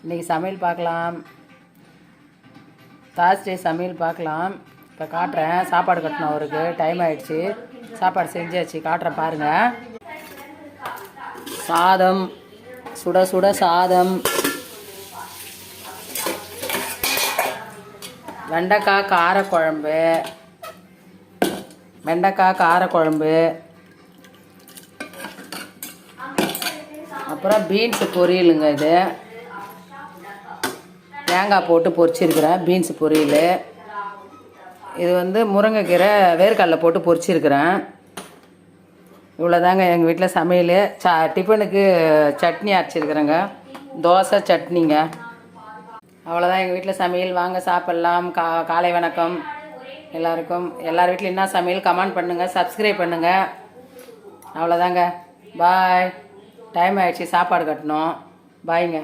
இன்றைக்கி சமையல் பார்க்கலாம். தார்ஸ்டே சமையல் பார்க்கலாம். இப்போ காட்டுறேன். சாப்பாடு கட்டணும், அவருக்கு டைம் ஆகிடுச்சு. சாப்பாடு செஞ்சாச்சு, காட்டுறேன் பாருங்கள். சாதம், சுட சுட சாதம், வெண்டைக்காய் காரக்குழம்பு, வெண்டைக்காய் காரக்குழம்பு, அப்புறம் பீன்ஸு பொரியலுங்க. இது தேங்காய் போட்டு பொரிச்சிருக்கிறேன். பீன்ஸு பொரியல். இது வந்து முருங்கைக்கீரை வேர்க்கடலை போட்டு பொரிச்சிருக்கிறேன். இவ்வளோதாங்க எங்கள் வீட்டில் சமையல். டிஃபனுக்கு சட்னி அரைச்சிருக்கிறேங்க. தோசை சட்னிங்க. அவ்வளோதான் எங்கள் வீட்டில் சமையல். வாங்க சாப்பிட்லாம். காலை வணக்கம் எல்லாருக்கும். எல்லார் வீட்டில் என்ன சமையல் கமெண்ட் பண்ணுங்கள், சப்ஸ்கிரைப் பண்ணுங்கள். அவ்வளோதாங்க. பாய். டைம் ஆகிடுச்சி, சாப்பாடு கட்டணும். பாய்ங்க.